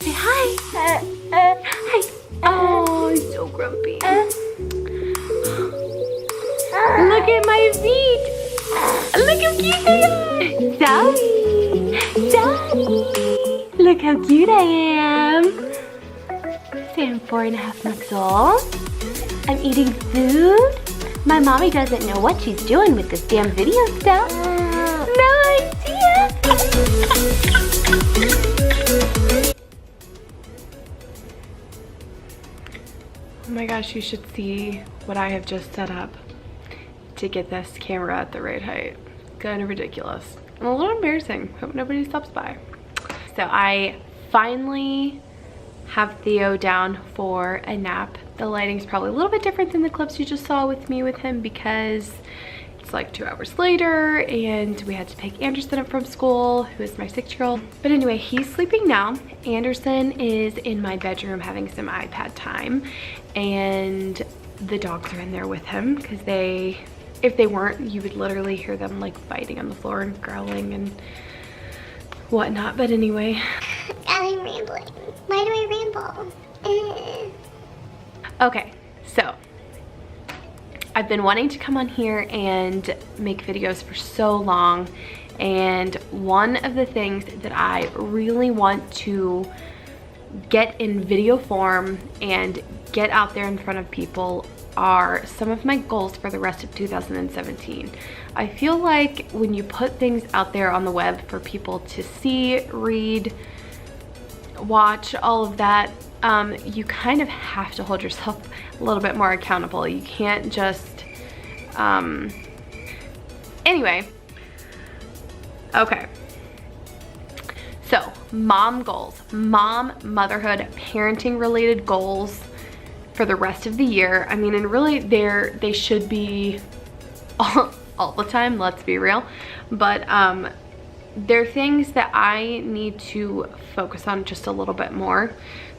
Say hi. Hi. Oh, he's so grumpy. Look at my feet. Look how cute they are. Zoe. Zoe. Look how cute I am. Say I'm 4.5 months old. I'm eating food. My mommy doesn't know what she's doing with this damn video stuff. No idea. Oh my gosh, you should see what I have just set up to get this camera at the right height. Kind of ridiculous and a little embarrassing. Hope nobody stops by. So I finally have Theo down for a nap. The lighting's probably a little bit different than the clips you just saw with me with him because it's like 2 hours later and we had to pick Anderson up from school, who is my 6-year-old. But anyway, he's sleeping now. Anderson is in my bedroom having some iPad time, and the dogs are in there with him because if they weren't, you would literally hear them like fighting on the floor and growling and whatnot. But anyway. I'm rambling. Why do I ramble? Okay, so I've been wanting to come on here and make videos for so long, and one of the things that I really want to get in video form and get out there in front of people are some of my goals for the rest of 2017. I feel like when you put things out there on the web for people to see, read, watch, all of that, you kind of have to hold yourself a little bit more accountable. You can't just, anyway, okay. So, mom goals, motherhood, parenting related goals for the rest of the year. I mean, and really they should be all the time, let's be real. But they're things that I need to focus on just a little bit more.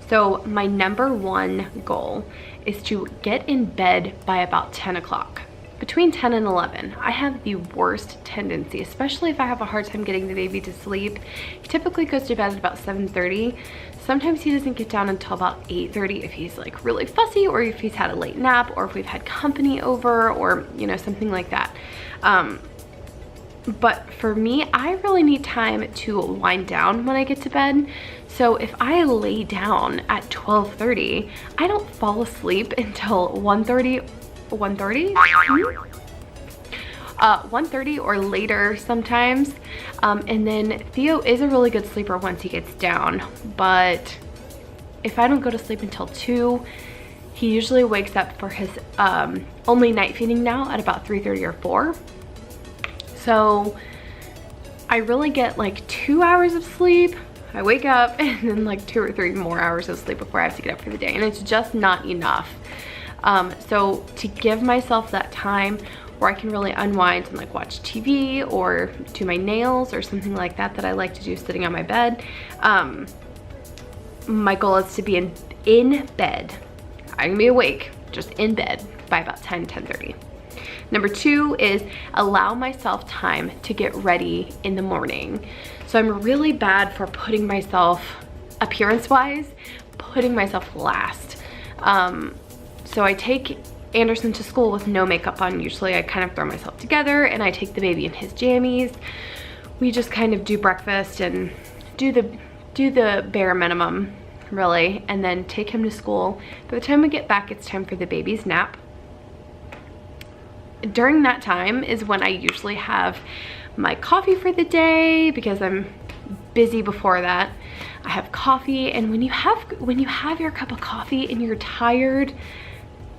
So my number one goal is to get in bed by about 10 o'clock. Between 10 and 11, I have the worst tendency, especially if I have a hard time getting the baby to sleep. He typically goes to bed at about 7:30. Sometimes he doesn't get down until about 8:30 if he's like really fussy, or if he's had a late nap, or if we've had company over, or you know, something like that. But for me, I really need time to wind down when I get to bed. So if I lay down at 12:30, I don't fall asleep until 1:30 or later sometimes. And then Theo is a really good sleeper once he gets down, but if I don't go to sleep until 2, he usually wakes up for his only night feeding now at about 3:30 or 4. So I really get like 2 hours of sleep. I wake up and then like 2 or 3 more hours of sleep before I have to get up for the day, and it's just not enough. So to give myself that time where I can really unwind and like watch TV or do my nails or something like that I like to do sitting on my bed, my goal is to be in bed. I can be awake, just in bed by about 10:30. Number 2 is allow myself time to get ready in the morning. So I'm really bad for putting myself, appearance-wise, putting myself last. So I take Anderson to school with no makeup on. Usually I kind of throw myself together and I take the baby in his jammies. We just kind of do breakfast and do the bare minimum, really, and then take him to school. By the time we get back, it's time for the baby's nap. During that time is when I usually have my coffee for the day because I'm busy before that. I have coffee, and when you have your cup of coffee and you're tired,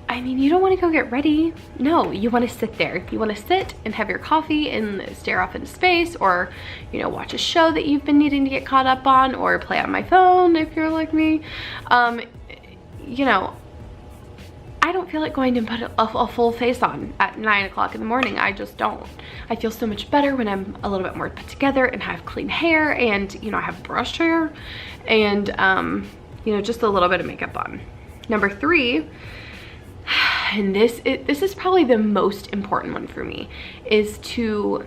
I mean, you don't want to go get ready. No, you want to sit there. You want to sit and have your coffee and stare off into space, or, you know, watch a show that you've been needing to get caught up on, or play on my phone if you're like me. You know, I don't feel like going to put a full face on at 9 o'clock in the morning. I just don't. I feel so much better when I'm a little bit more put together and have clean hair, and, you know, I have brushed hair and, you know, just a little bit of makeup on. Number 3, and this is probably the most important one for me, is to,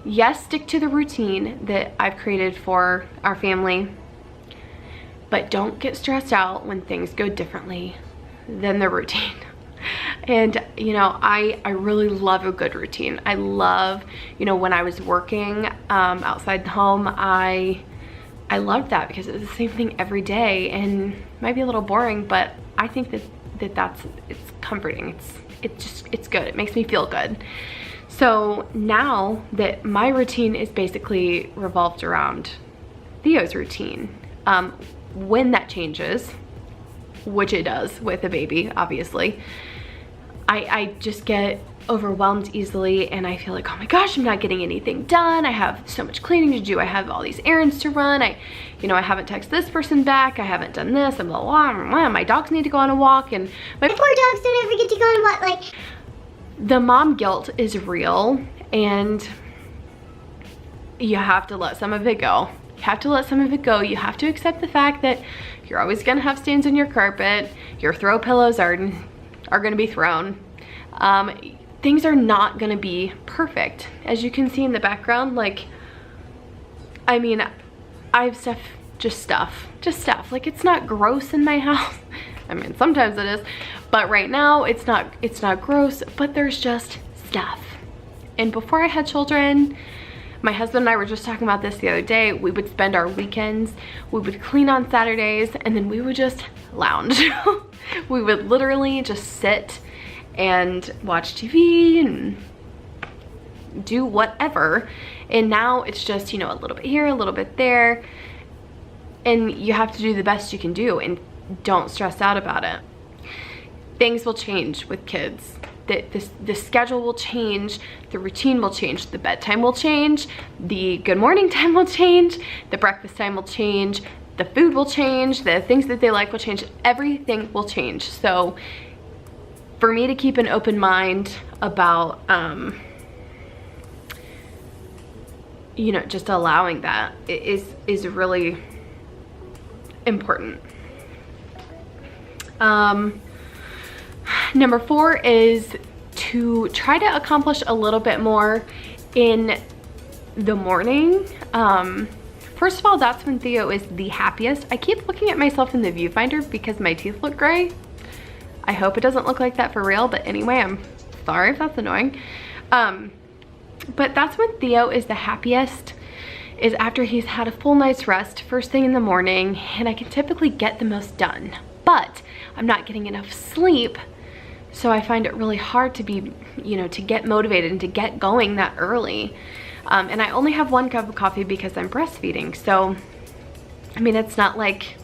yes, stick to the routine that I've created for our family, but don't get stressed out when things go differently than the routine. And you know, I really love a good routine. I love, you know, when I was working outside the home, I loved that because it was the same thing every day, and it might be a little boring, but I think that it's comforting. It's good. It makes me feel good. So now that my routine is basically revolved around Theo's routine, when that changes, which it does with a baby, obviously, I just get overwhelmed easily, and I feel like, oh my gosh, I'm not getting anything done. I have so much cleaning to do. I have all these errands to run. I haven't texted this person back. I haven't done this, and blah, blah, blah, blah. My dogs need to go on a walk, and my poor dogs don't ever get to go on a walk. Like, the mom guilt is real, and you have to let some of it go. You have to let some of it go. You have to accept the fact that you're always gonna have stains on your carpet. Your throw pillows are gonna be thrown. Things are not gonna be perfect. As you can see in the background, like, I mean, I have just stuff. Like, it's not gross in my house. I mean, sometimes it is, but right now it's not gross, but there's just stuff. And before I had children, my husband and I were just talking about this the other day. We would spend our weekends, we would clean on Saturdays, and then we would just lounge. We would literally just sit and watch TV and do whatever. And now it's just, you know, a little bit here, a little bit there, and you have to do the best you can do, and don't stress out about it. Things will change with kids. The schedule will change, the routine will change, the bedtime will change, the good morning time will change, the breakfast time will change, the food will change, the things that they like will change, everything will change. So for me to keep an open mind about, you know, just allowing that is really important. Number 4 is to try to accomplish a little bit more in the morning. First of all, that's when Theo is the happiest. I keep looking at myself in the viewfinder because my teeth look gray. I hope it doesn't look like that for real, but anyway, I'm sorry if that's annoying. But that's when Theo is the happiest, is after he's had a full night's rest first thing in the morning, and I can typically get the most done. But I'm not getting enough sleep, so I find it really hard to be, you know, to get motivated and to get going that early. And I only have 1 cup of coffee because I'm breastfeeding. So, I mean, it's not like,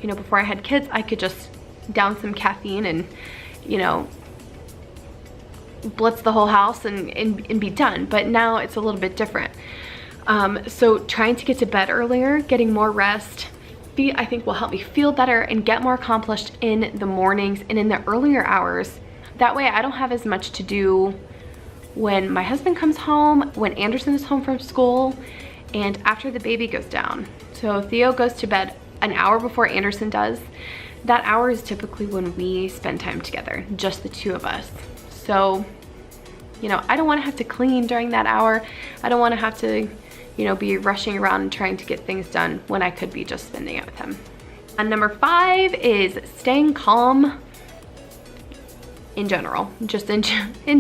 you know, before I had kids, I could just down some caffeine and, you know, blitz the whole house and be done. But now it's a little bit different. So trying to get to bed earlier, getting more rest, I think will help me feel better and get more accomplished in the mornings and in the earlier hours. That way I don't have as much to do when my husband comes home, when Anderson is home from school, and after the baby goes down. So Theo goes to bed an hour before Anderson does. That hour is typically when we spend time together, just the 2 of us. So, you know, I don't want to have to clean during that hour. I don't want to have to, you know, be rushing around and trying to get things done when I could be just spending it with him. And number 5 is staying calm in general, just in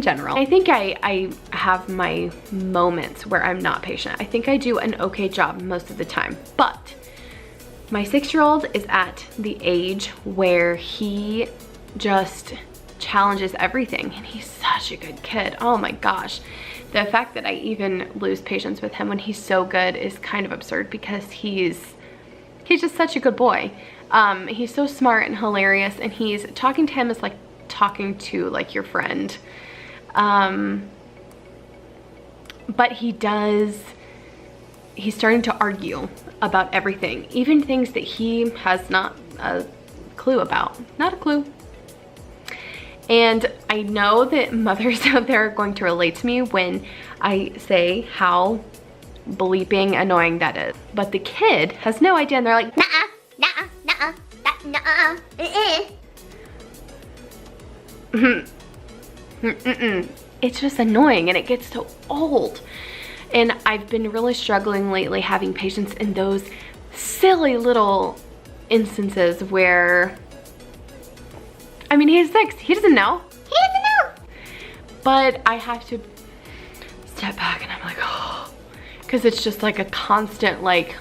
general. I think I have my moments where I'm not patient. I think I do an okay job most of the time, but my 6-year-old is at the age where he just challenges everything, and he's such a good kid. Oh my gosh. The fact that I even lose patience with him when he's so good is kind of absurd, because he's just such a good boy. He's so smart and hilarious, and talking to him is like talking to like your friend. But he's starting to argue about everything, even things that he has not a clue about. Not a clue. And I know that mothers out there are going to relate to me when I say how bleeping annoying that is. But the kid has no idea, and they're like, nuh-uh, nuh-uh, nuh-uh, nuh-uh, It's just annoying, and it gets so old. And I've been really struggling lately having patience in those silly little instances where, I mean, he's 6, he doesn't know. He doesn't know. But I have to step back and I'm like, oh, because it's just like a constant like,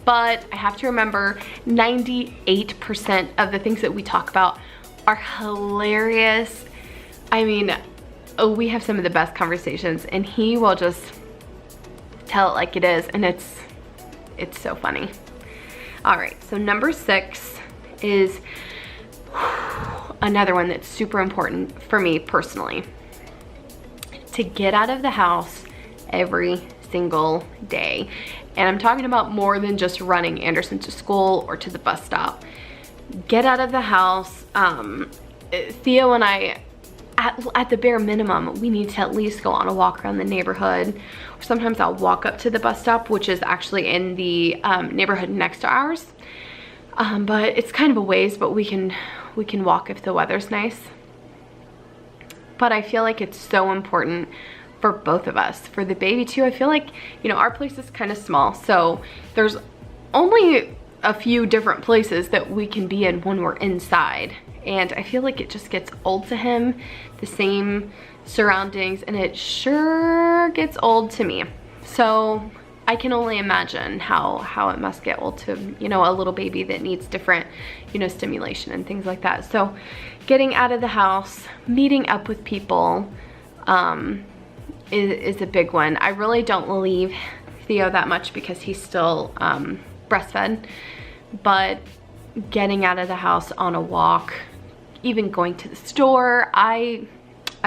but I have to remember 98% of the things that we talk about are hilarious. I mean, we have some of the best conversations and he will just tell it like it is, and it's so funny. All right, so number 6 is another one that's super important for me personally. To get out of the house every single day. And I'm talking about more than just running Anderson to school or to the bus stop. Get out of the house. Theo and I, at the bare minimum, we need to at least go on a walk around the neighborhood. Or sometimes I'll walk up to the bus stop, which is actually in the neighborhood next to ours. But it's kind of a ways, but we can walk if the weather's nice. But I feel like it's so important for both of us. For the baby too, I feel like, you know, our place is kind of small, so there's only a few different places that we can be in when we're inside. And I feel like it just gets old to him, the same surroundings, and it sure gets old to me. So I can only imagine how it must get old to, you know, a little baby that needs different, you know, stimulation and things like that. So getting out of the house, meeting up with people, is a big one. I really don't leave Theo that much because he's still breastfed, but getting out of the house on a walk, even going to the store. I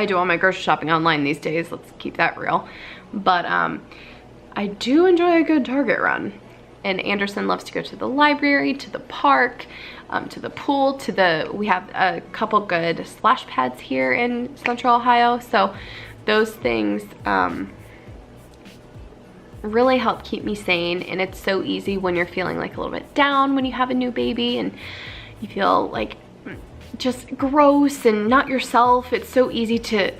do all my grocery shopping online these days, let's keep that real. But I do enjoy a good Target run. And Anderson loves to go to the library, to the park, to the pool, we have a couple good splash pads here in Central Ohio. So those things really help keep me sane. And it's so easy when you're feeling like a little bit down when you have a new baby and you feel like just gross and not yourself. It's so easy to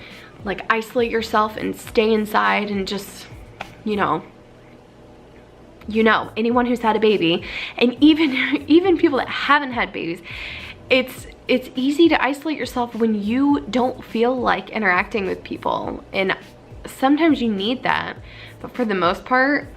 like isolate yourself and stay inside and just, you know, anyone who's had a baby, and even people that haven't had babies, it's easy to isolate yourself when you don't feel like interacting with people, and sometimes you need that. But for the most part,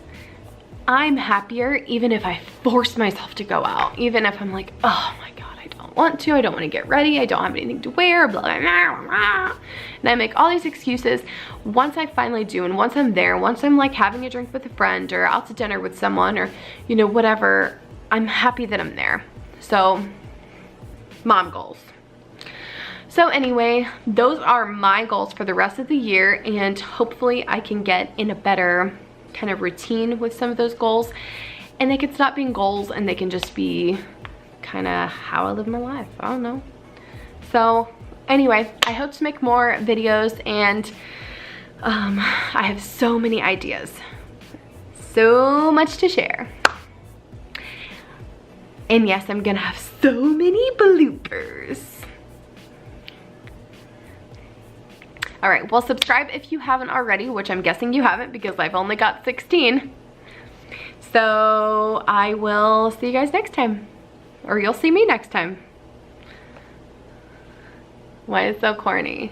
I'm happier even if I force myself to go out, even if I'm like, oh my god, I don't want to, I don't want to get ready, I don't have anything to wear, blah, blah, blah, blah. And I make all these excuses. Once I finally do, and once I'm there, once I'm like having a drink with a friend or out to dinner with someone or, you know, whatever, I'm happy that I'm there. So, mom goals. So anyway, those are my goals for the rest of the year, and hopefully I can get in a better kind of routine with some of those goals, and they can stop being goals and they can just be kind of how I live my life. I don't know. So anyway, I hope to make more videos, and I have so many ideas, so much to share. And yes, I'm gonna have so many bloopers. All right, well, subscribe if you haven't already, which I'm guessing you haven't because I've only got 16. So I will see you guys next time, or you'll see me next time. Why is it so corny?